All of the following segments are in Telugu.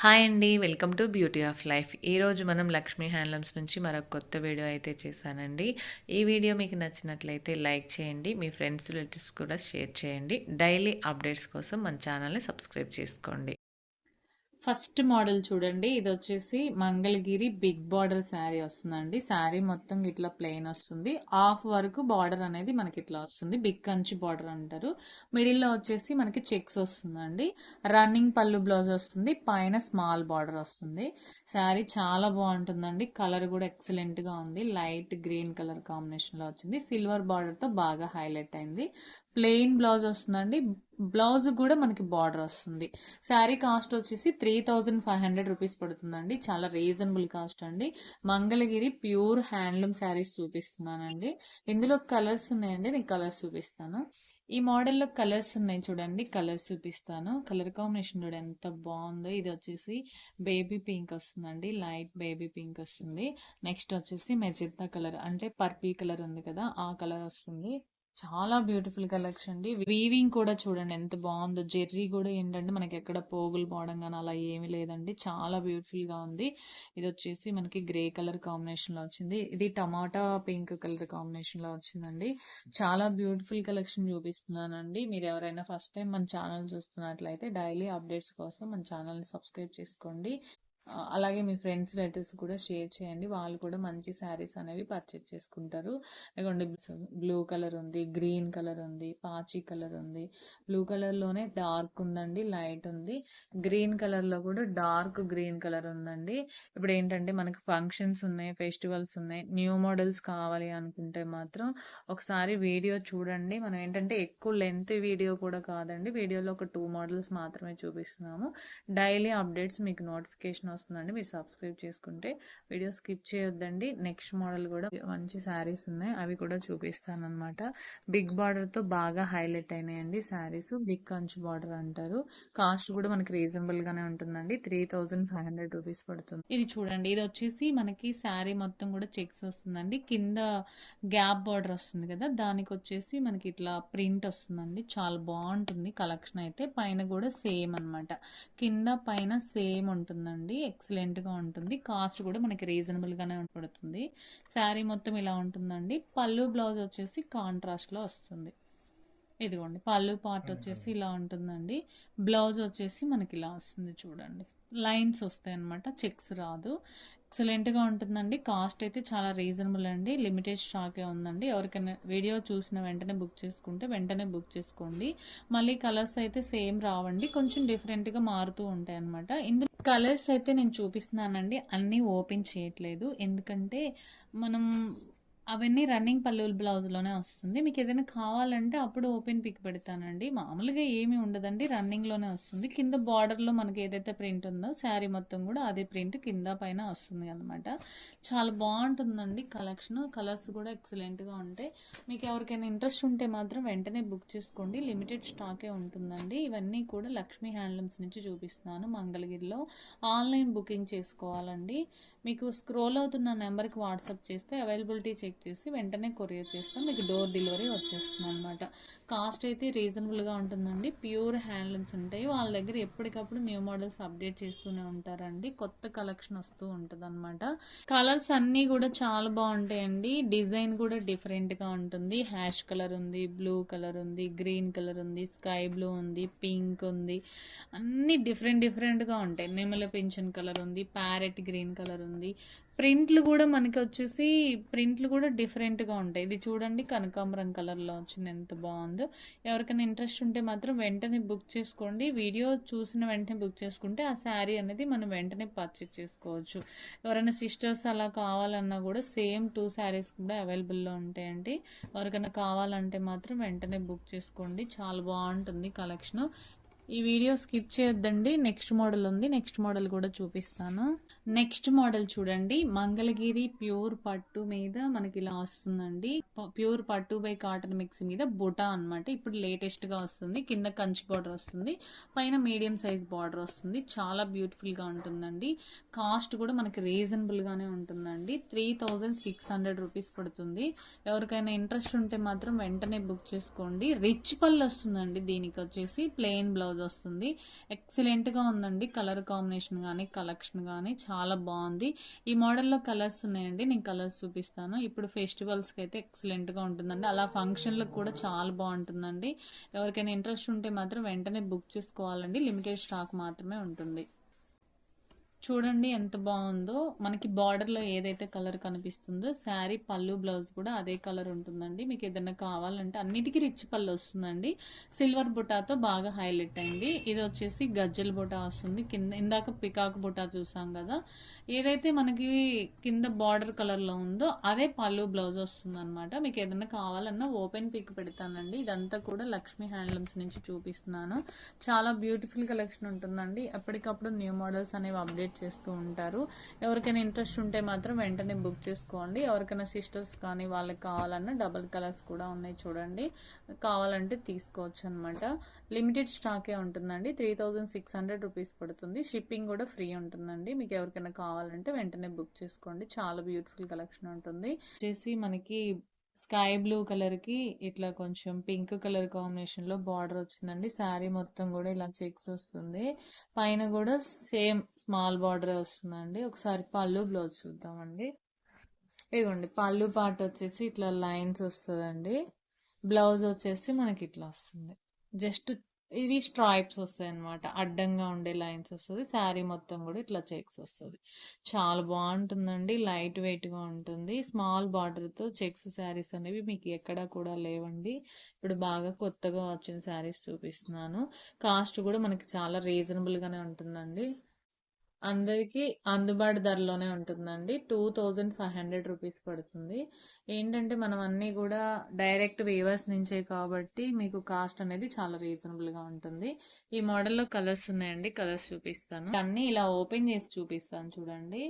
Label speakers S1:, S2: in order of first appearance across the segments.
S1: హాయ్ అండి. Welcome to beauty of life. ఈరోజు మనం లక్ష్మీ హ్యాండ్లూమ్స్ నుంచి మరొక కొత్త వీడియో అయితే చేశానండి. ఈ వీడియో మీకు నచ్చినట్లయితే లైక్ చేయండి. మీ ఫ్రెండ్స్, రిలేటివ్స్ కూడా షేర్ చేయండి. డైలీ అప్డేట్స్ కోసం మన ఛానల్ని సబ్స్క్రైబ్ చేసుకోండి. ఫస్ట్ మోడల్ చూడండి. ఇది వచ్చేసి మంగళగిరి బిగ్ బార్డర్ శారీ వస్తుందండి. శారీ మొత్తం ఇట్లా ప్లెయిన్ వస్తుంది. హాఫ్ వరకు బార్డర్ అనేది మనకి ఇట్లా వస్తుంది. బిగ్ కంచి బార్డర్ అంటారు. మిడిల్లో వచ్చేసి మనకి చెక్స్ వస్తుందండి. రన్నింగ్ పళ్ళు బ్లౌజ్ వస్తుంది. పైన స్మాల్ బార్డర్ వస్తుంది. శారీ చాలా బాగుంటుందండి. కలర్ కూడా ఎక్సలెంట్ గా ఉంది. లైట్ గ్రీన్ కలర్ కాంబినేషన్ లో వచ్చింది. సిల్వర్ బార్డర్ తో బాగా హైలైట్ అయింది. ప్లెయిన్ బ్లౌజ్ వస్తుందండి. బ్లౌజ్ కూడా మనకి బార్డర్ వస్తుంది. శారీ కాస్ట్ వచ్చేసి 3500 రూపీస్ పడుతుందండి. చాలా రీజనబుల్ కాస్ట్ అండి. మంగళగిరి ప్యూర్ హ్యాండ్లూమ్ శారీస్ చూపిస్తున్నానండి. ఇందులో కలర్స్ ఉన్నాయండి. నేను కలర్స్ చూపిస్తాను. ఈ మోడల్లో కలర్స్ ఉన్నాయి చూడండి. కలర్స్ చూపిస్తాను. కలర్ కాంబినేషన్ కూడా ఎంత బాగుందో. ఇది వచ్చేసి బేబీ పింక్ వస్తుందండి. లైట్ బేబీ పింక్ వస్తుంది. నెక్స్ట్ వచ్చేసి మెజెంతా కలర్, అంటే పర్పుల్ కలర్ ఉంది కదా, ఆ కలర్ వస్తుంది. చాలా బ్యూటిఫుల్ కలెక్షన్ అండి. వీవింగ్ కూడా చూడండి ఎంత బాగుందో. జెర్రీ కూడా ఏంటంటే మనకి ఎక్కడ పోగులు పోవడం కానీ అలా ఏమీ లేదండి. చాలా బ్యూటిఫుల్ గా ఉంది. ఇది వచ్చేసి మనకి గ్రే కలర్ కాంబినేషన్ లో వచ్చింది. ఇది టమాటా పింక్ కలర్ కాంబినేషన్ లో వచ్చిందండి. చాలా బ్యూటిఫుల్ కలెక్షన్ చూపిస్తున్నానండి. మీరు ఎవరైనా ఫస్ట్ టైం మన ఛానల్ చూస్తున్నట్లయితే డైలీ అప్డేట్స్ కోసం మన ఛానల్ని సబ్స్క్రైబ్ చేసుకోండి. అలాగే మీ ఫ్రెండ్స్ రిలేటివ్స్ కూడా షేర్ చేయండి. వాళ్ళు కూడా మంచి శారీస్ అనేవి పర్చేస్ చేసుకుంటారు. ఇదిగోండి, బ్లూ కలర్ ఉంది, గ్రీన్ కలర్ ఉంది, పాచి కలర్ ఉంది. బ్లూ కలర్ లోనే డార్క్ ఉందండి, లైట్ ఉంది. గ్రీన్ కలర్ లో కూడా డార్క్ గ్రీన్ కలర్ ఉందండి. ఇప్పుడు ఏంటంటే మనకి ఫంక్షన్స్ ఉన్నాయి, ఫెస్టివల్స్ ఉన్నాయి. న్యూ మోడల్స్ కావాలి అనుకుంటే మాత్రం ఒకసారి వీడియో చూడండి. మనం ఏంటంటే ఎక్కువ లెంత్ వీడియో కూడా కాదండి. వీడియోలో ఒక 2 మోడల్స్ మాత్రమే చూపిస్తున్నాము. డైలీ అప్డేట్స్ మీకు నోటిఫికేషన్ వస్తుందండి. మీరు సబ్స్క్రైబ్ చేసుకుంటే వీడియో స్కిప్ చేయొద్దండి. నెక్స్ట్ మోడల్ కూడా మంచి శారీస్ ఉన్నాయి, అవి కూడా చూపిస్తాను అనమాట. బిగ్ బార్డర్ తో బాగా హైలైట్ అయినాయండి శారీస్. బిగ్ కంచి బార్డర్ అంటారు. కాస్ట్ కూడా మనకి రీజనబుల్ గానే ఉంటుందండి. 3500 రూపీస్ పడుతుంది. ఇది చూడండి. ఇది వచ్చేసి మనకి శారీ మొత్తం కూడా చెక్స్ వస్తుందండి. కింద గ్యాప్ బార్డర్ వస్తుంది కదా, దానికి వచ్చేసి మనకి ఇట్లా ప్రింట్ వస్తుందండి. చాలా బాగుంటుంది కలెక్షన్ అయితే. పైన కూడా సేమ్ అన్నమాట. కింద పైన సేమ్ ఉంటుందండి. ఎక్సలెంట్ గా ఉంటుంది. కాస్ట్ కూడా మనకి రీజనబుల్ గానే పడుతుంది. శారీ మొత్తం ఇలా ఉంటుందండి. పళ్ళు బ్లౌజ్ వచ్చేసి కాంట్రాస్ట్ లో వస్తుంది. ఇదిగోండి, పళ్ళు పార్ట్ వచ్చేసి ఇలా ఉంటుందండి. బ్లౌజ్ వచ్చేసి మనకి ఇలా వస్తుంది చూడండి. లైన్స్ వస్తాయి అనమాట, చెక్స్ రాదు. ఎక్సలెంట్ గా ఉంటుందండి. కాస్ట్ అయితే చాలా రీజనబుల్ అండి. లిమిటెడ్ స్టాకే ఉందండి. ఎవరికైనా వీడియో చూసిన వెంటనే బుక్ చేసుకుంటే వెంటనే బుక్ చేసుకోండి. మళ్ళీ కలర్స్ అయితే సేమ్ రావండి, కొంచెం డిఫరెంట్ గా మారుతూ ఉంటాయి అనమాట. ఇందులో కలర్స్ అయితే నేను చూపిస్తున్నానండి, అన్నీ ఓపెన్ చేయట్లేదు. ఎందుకంటే మనం అవన్నీ రన్నింగ్ పళ్ళు బ్లౌజ్లోనే వస్తుంది. మీకు ఏదైనా కావాలంటే అప్పుడు ఓపెన్ పిక్ పెడతానండి. మామూలుగా ఏమీ ఉండదండి, రన్నింగ్లోనే వస్తుంది. కింద బార్డర్లో మనకి ఏదైతే ప్రింట్ ఉందో శారీ మొత్తం కూడా అదే ప్రింట్ కింద పైన వస్తుంది అనమాట. చాలా బాగుంటుందండి కలెక్షన్. కలర్స్ కూడా ఎక్సలెంట్గా ఉంటాయి. మీకు ఎవరికైనా ఇంట్రెస్ట్ ఉంటే మాత్రం వెంటనే బుక్ చేసుకోండి. లిమిటెడ్ స్టాకే ఉంటుందండి. ఇవన్నీ కూడా లక్ష్మీ హ్యాండ్లూమ్స్ నుంచి చూపిస్తున్నాను. మంగళగిరిలో ఆన్లైన్ బుకింగ్ చేసుకోవాలండి. మీకు స్క్రోల్ అవుతున్న నెంబర్కి వాట్సాప్ చేస్తే అవైలబిలిటీ చెక్ చేసి వెంటనే కొరియర్ చేస్తాం. మీకు డోర్ డెలివరీ వచ్చేస్తుంది అనమాట. కాస్ట్ అయితే రీజనబుల్గా ఉంటుందండి. ప్యూర్ హ్యాండ్లూమ్స్ ఉంటాయి. వాళ్ళ దగ్గర ఎప్పటికప్పుడు న్యూ మోడల్స్ అప్డేట్ చేస్తూనే ఉంటారండి. కొత్త కలెక్షన్ వస్తూ ఉంటుంది అనమాట. కలర్స్ అన్నీ కూడా చాలా బాగుంటాయండి. డిజైన్ కూడా డిఫరెంట్గా ఉంటుంది. హ్యాష్ కలర్ ఉంది, బ్లూ కలర్ ఉంది, గ్రీన్ కలర్ ఉంది, స్కై బ్లూ ఉంది, పింక్ ఉంది. అన్నీ డిఫరెంట్గా ఉంటాయి. నెమల పింఛన్ కలర్ ఉంది, ప్యారెట్ గ్రీన్ కలర్ ఉంది. ప్రింట్లు కూడా మనకి వచ్చేసి ప్రింట్లు కూడా డిఫరెంట్గా ఉంటాయి. ఇది చూడండి, కనకాంబరం కలర్లో వచ్చింది, ఎంత బాగుందో. ఎవరికైనా ఇంట్రెస్ట్ ఉంటే మాత్రం వెంటనే బుక్ చేసుకోండి. వీడియో చూసిన వెంటనే బుక్ చేసుకుంటే ఆ శారీ అనేది మనం వెంటనే పర్చేస్ చేసుకోవచ్చు. ఎవరైనా సిస్టర్స్ అలా కావాలన్నా కూడా సేమ్ 2 శారీస్ కూడా అవైలబుల్లో ఉంటాయండి. ఎవరికైనా కావాలంటే మాత్రం వెంటనే బుక్ చేసుకోండి. చాలా బాగుంటుంది కలెక్షన్. ఈ వీడియో స్కిప్ చేయొద్దండి. నెక్స్ట్ మోడల్ ఉంది, నెక్స్ట్ మోడల్ కూడా చూపిస్తాను. నెక్స్ట్ మోడల్ చూడండి. మంగళగిరి ప్యూర్ పట్టు మీద మనకి ఇలా వస్తుందండి. ప్యూర్ పట్టు బై కాటన్ మిక్స్ మీద బుటా అన్నమాట. ఇప్పుడు లేటెస్ట్ గా వస్తుంది. కింద కంచి బార్డర్ వస్తుంది, పైన మీడియం సైజ్ బార్డర్ వస్తుంది. చాలా బ్యూటిఫుల్ గా ఉంటుందండి. కాస్ట్ కూడా మనకి రీజనబుల్ గానే ఉంటుందండి. 3600 రూపీస్ పడుతుంది. ఎవరికైనా ఇంట్రెస్ట్ ఉంటే మాత్రం వెంటనే బుక్ చేసుకోండి. రిచ్ పళ్ళు వస్తుందండి. దీనికి వచ్చేసి ప్లెయిన్ బ్లౌజ్
S2: బ్లౌజ్ వస్తుంది. ఎక్సలెంట్గా ఉందండి. కలర్ కాంబినేషన్ కానీ కలెక్షన్ కానీ చాలా బాగుంది. ఈ మోడల్లో కలర్స్ ఉన్నాయండి, నేను కలర్స్ చూపిస్తాను. ఇప్పుడు ఫెస్టివల్స్కి అయితే ఎక్సలెంట్గా ఉంటుందండి, అలా ఫంక్షన్లకు కూడా చాలా బాగుంటుందండి. ఎవరికైనా ఇంట్రెస్ట్ ఉంటే మాత్రం వెంటనే బుక్ చేసుకోవాలండి, లిమిటెడ్ స్టాక్ మాత్రమే ఉంటుంది. చూడండి ఎంత బాగుందో. మనకి బార్డర్లో ఏదైతే కలర్ కనిపిస్తుందో శారీ పళ్ళు బ్లౌజ్ కూడా అదే కలర్ ఉంటుందండి. మీకు ఏదైనా కావాలంటే అన్నిటికీ రిచ్ పళ్ళు వస్తుందండి. సిల్వర్ బుటాతో బాగా హైలైట్ అయింది. ఇది వచ్చేసి గజ్జల బుటా వస్తుంది. కింద ఇందాక పికాక్ బుటా చూసాం కదా, ఏదైతే మనకి కింద బార్డర్ కలర్లో ఉందో అదే పళ్ళు బ్లౌజ్ వస్తుంది అనమాట. మీకు ఏదైనా కావాలన్నా ఓపెన్ పిక్ పెడతానండి. ఇదంతా కూడా లక్ష్మీ హ్యాండ్లూమ్స్ నుంచి చూపిస్తున్నాను. చాలా బ్యూటిఫుల్ కలెక్షన్ ఉంటుందండి. ఎప్పటికప్పుడు న్యూ మోడల్స్ అనేవి అప్డేట్ చేస్తూ ఉంటారు. ఎవరికైనా ఇంట్రెస్ట్ ఉంటే మాత్రం వెంటనే బుక్ చేసుకోండి. ఎవరికైనా సిస్టర్స్ కానీ వాళ్ళకి కావాలన్నా డబల్ కలర్స్ కూడా ఉన్నాయి చూడండి, కావాలంటే తీసుకోవచ్చు అనమాట. లిమిటెడ్ స్టాకే ఉంటుందండి. 3600 రూపీస్ పడుతుంది. షిప్పింగ్ కూడా ఫ్రీ ఉంటుందండి. మీకు ఎవరికైనా కావాలంటే వెంటనే బుక్ చేసుకోండి. చాలా బ్యూటిఫుల్ కలెక్షన్ ఉంటుంది. వచ్చేసి మనకి స్కై బ్లూ కలర్ కి ఇట్లా కొంచెం పింక్ కలర్ కాంబినేషన్ లో బార్డర్ వచ్చిందండి. శారీ మొత్తం కూడా ఇలా చెక్స్ వస్తుంది. పైన కూడా సేమ్ స్మాల్ బార్డర్ వస్తుందండి. ఒకసారి పళ్ళు బ్లౌజ్ చూద్దామండి. ఇదిగోండి పళ్ళు పార్ట్ వచ్చేసి ఇట్లా లైన్స్ వస్తుందండి. బ్లౌజ్ వచ్చేసి మనకి ఇట్లా వస్తుంది. జస్ట్ ఇవి స్ట్రైప్స్ వస్తాయి అనమాట, అడ్డంగా ఉండే లైన్స్ వస్తుంది. శారీ మొత్తం కూడా ఇట్లా చెక్స్ వస్తుంది. చాలా బాగుంటుందండి, లైట్ వెయిట్గా ఉంటుంది. స్మాల్ బార్డర్తో చెక్స్ శారీస్ అనేవి మీకు ఎక్కడా కూడా లేవండి. ఇప్పుడు బాగా కొత్తగా వచ్చిన శారీస్ చూపిస్తున్నాను. కాస్ట్ కూడా మనకి చాలా రీజనబుల్గానే ఉంటుందండి. అందరికీ అందుబాటు ధరలోనే ఉంటుందండి. 2500 రూపీస్ పడుతుంది. ఏంటంటే మనం అన్నీ కూడా డైరెక్ట్ వీవర్స్ నుంచే కాబట్టి మీకు కాస్ట్ అనేది చాలా రీజనబుల్గా ఉంటుంది. ఈ మోడల్లో కలర్స్ ఉన్నాయండి, కలర్స్ చూపిస్తాను. అన్నీ ఇలా ఓపెన్ చేసి చూపిస్తాను చూడండి.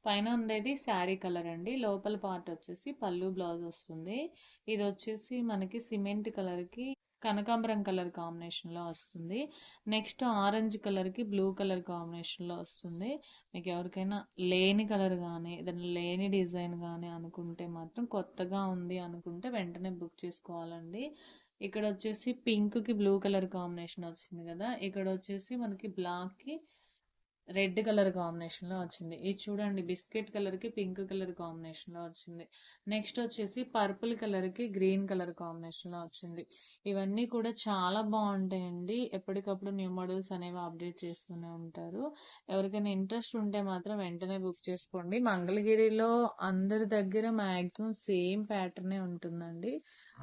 S2: పైన ఉండేది శారీ కలర్ అండి. లోపల పార్ట్ వచ్చేసి పళ్ళు బ్లౌజ్ వస్తుంది. ఇది వచ్చేసి మనకి సిమెంట్ కలర్కి కనకాంబరం కలర్ కాంబినేషన్లో వస్తుంది. నెక్స్ట్ ఆరెంజ్ కలర్కి బ్లూ కలర్ కాంబినేషన్లో వస్తుంది. మీకు ఎవరికైనా లేని కలర్ కానీ ఏదైనా లేని డిజైన్ కానీ అనుకుంటే మాత్రం, కొత్తగా ఉంది అనుకుంటే వెంటనే బుక్ చేసుకోవాలండి. ఇక్కడ వచ్చేసి పింక్కి బ్లూ కలర్ కాంబినేషన్ వచ్చింది కదా, ఇక్కడ వచ్చేసి మనకి బ్లాక్కి రెడ్ కలర్ కాంబినేషన్లో వచ్చింది. ఇది చూడండి బిస్కెట్ కలర్కి పింక్ కలర్ కాంబినేషన్లో వచ్చింది. నెక్స్ట్ వచ్చేసి పర్పుల్ కలర్కి గ్రీన్ కలర్ కాంబినేషన్లో వచ్చింది. ఇవన్నీ కూడా చాలా బాగుంటాయండి. ఎప్పటికప్పుడు న్యూ మోడల్స్ అనేవి అప్డేట్ చేస్తూనే ఉంటారు. ఎవరికైనా ఇంట్రెస్ట్ ఉంటే మాత్రం వెంటనే బుక్ చేసుకోండి. మంగళగిరిలో అందరి దగ్గర మ్యాక్సిమం సేమ్ ప్యాటర్నే ఉంటుందండి.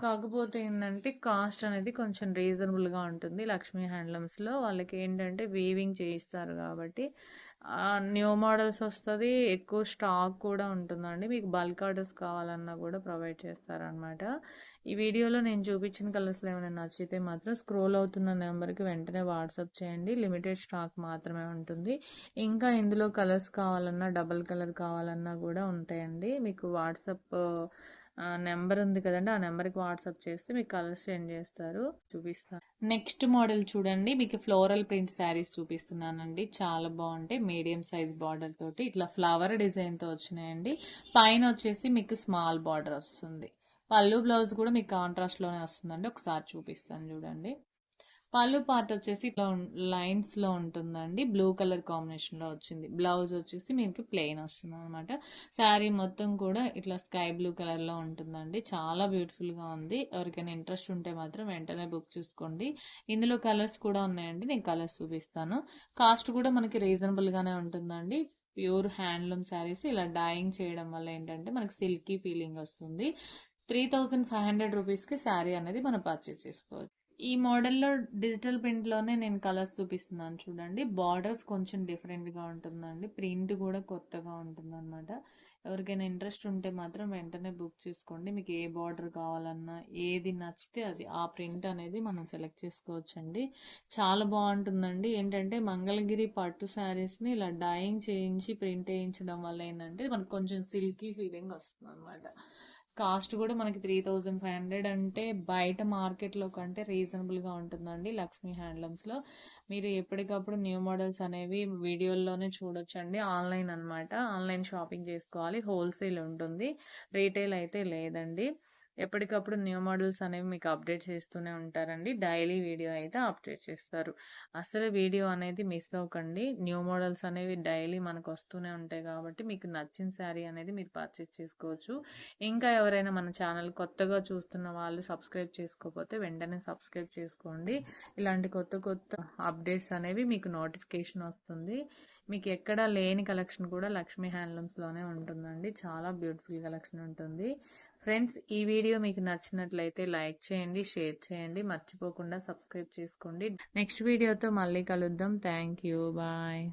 S2: కాకపోతే ఏంటంటే కాస్ట్ అనేది కొంచెం రీజనబుల్గా ఉంటుంది. లక్ష్మీ హ్యాండ్లూమ్స్లో వాళ్ళకి ఏంటంటే వీవింగ్ చేయిస్తారు కాబట్టి న్యూ మోడల్స్ వస్తుంది, ఎక్కువ స్టాక్ కూడా ఉంటుందండి. మీకు బల్క్ ఆర్డర్స్ కావాలన్నా కూడా ప్రొవైడ్ చేస్తారనమాట. ఈ వీడియోలో నేను చూపించిన కలర్స్లో ఏమైనా నచ్చితే మాత్రం స్క్రోల్ అవుతున్న నెంబర్కి వెంటనే వాట్సాప్ చేయండి. లిమిటెడ్ స్టాక్ మాత్రమే ఉంటుంది. ఇంకా ఇందులో కలర్స్ కావాలన్నా డబల్ కలర్ కావాలన్నా కూడా ఉంటాయండి. మీకు వాట్సాప్ నెంబర్ ఉంది కదండి, ఆ నెంబర్కి వాట్సాప్ చేస్తే మీకు కలర్స్ సెండ్ చేస్తారు, చూపిస్తాను. నెక్స్ట్ మోడల్ చూడండి, మీకు ఫ్లోరల్ ప్రింట్ శారీస్ చూపిస్తున్నానండి. చాలా బాగుంటాయి. మీడియం సైజ్ బార్డర్ తోటి ఇట్లా ఫ్లవర్ డిజైన్తో వచ్చినాయండి. పైన వచ్చేసి మీకు స్మాల్ బార్డర్ వస్తుంది. పళ్ళు బ్లౌజ్ కూడా మీకు కాంట్రాస్ట్లోనే వస్తుందండి. ఒకసారి చూపిస్తాను చూడండి. పళ్ళు పార్ట్ వచ్చేసి ఇట్లా లైన్స్ లో ఉంటుందండి. బ్లూ కలర్ కాంబినేషన్ లో వచ్చింది. బ్లౌజ్ వచ్చేసి మీకు ప్లెయిన్ వస్తుంది అనమాట. శారీ మొత్తం కూడా ఇట్లా స్కై బ్లూ కలర్ లో ఉంటుందండి. చాలా బ్యూటిఫుల్ గా ఉంది. ఎవరికైనా ఇంట్రెస్ట్ ఉంటే మాత్రం వెంటనే బుక్ చేసుకోండి. ఇందులో కలర్స్ కూడా ఉన్నాయండి, నేను కలర్స్ చూపిస్తాను. కాస్ట్ కూడా మనకి రీజనబుల్ గానే ఉంటుందండి. ప్యూర్ హ్యాండ్లూమ్ శారీస్ ఇలా డైయింగ్ చేయడం వల్ల ఏంటంటే మనకి సిల్కీ ఫీలింగ్ వస్తుంది. 3500 రూపీస్కి శారీ అనేది మనం పర్చేస్ చేసుకోవచ్చు. ఈ మోడల్లో డిజిటల్ ప్రింట్లోనే నేను కలర్స్ చూపిస్తున్నాను చూడండి. బార్డర్స్ కొంచెం డిఫరెంట్గా ఉంటుందండి. ప్రింట్ కూడా కొత్తగా ఉంటుందన్నమాట. ఎవరికైనా ఇంట్రెస్ట్ ఉంటే మాత్రం వెంటనే బుక్ చేసుకోండి. మీకు ఏ బార్డర్ కావాలన్నా ఏది నచ్చితే అది ఆ ప్రింట్ అనేది మనం సెలెక్ట్ చేసుకోవచ్చండి. చాలా బాగుంటుందండి. ఏంటంటే మంగళగిరి పట్టు శారీస్ని ఇలా డైయింగ్ చేయించి ప్రింట్ వేయించడం వల్ల ఏంటంటే మనకు కొంచెం సిల్కీ ఫీలింగ్ వస్తుంది అనమాట. కాస్ట్ కూడా మనకి 3500 అంటే బయట మార్కెట్లో కంటే రీజనబుల్గా ఉంటుందండి లక్ష్మీ హ్యాండ్లూమ్స్లో. మీరు ఎప్పటికప్పుడు న్యూ మోడల్స్ అనేవి వీడియోల్లోనే చూడొచ్చండి. ఆన్లైన్ అనమాట, ఆన్లైన్ షాపింగ్ చేసుకోవాలి. హోల్సేల్ ఉంటుంది, రీటైల్ అయితే లేదండి.
S1: ఎప్పటికప్పుడు న్యూ మోడల్స్ అనేవి మీకు అప్డేట్ చేస్తూనే ఉంటారండి. డైలీ వీడియో అయితే అప్డేట్ చేస్తారు. అసలు వీడియో అనేది మిస్ అవ్వకండి. న్యూ మోడల్స్ అనేవి డైలీ మనకు వస్తూనే ఉంటాయి కాబట్టి మీకు నచ్చిన శారీ అనేది మీరు పర్చేస్ చేసుకోవచ్చు. ఇంకా ఎవరైనా మన ఛానల్ కొత్తగా చూస్తున్న వాళ్ళు సబ్స్క్రైబ్ చేసుకోకపోతే వెంటనే సబ్స్క్రైబ్ చేసుకోండి. ఇలాంటి కొత్త కొత్త అప్డేట్స్ అనేవి మీకు నోటిఫికేషన్ వస్తుంది. మీకు ఎక్కడా లేని కలెక్షన్ కూడా లక్ష్మీ హ్యాండ్లూమ్స్లోనే ఉంటుందండి. చాలా బ్యూటిఫుల్ కలెక్షన్ ఉంటుంది. ఫ్రెండ్స్, ఈ వీడియో మీకు నచ్చినట్లయితే లైక్ చేయండి, షేర్ చేయండి, మర్చిపోకుండా సబ్స్క్రైబ్ చేసుకోండి. నెక్స్ట్ వీడియోతో మళ్ళీ కలుద్దాం. Thank you. బాయ్.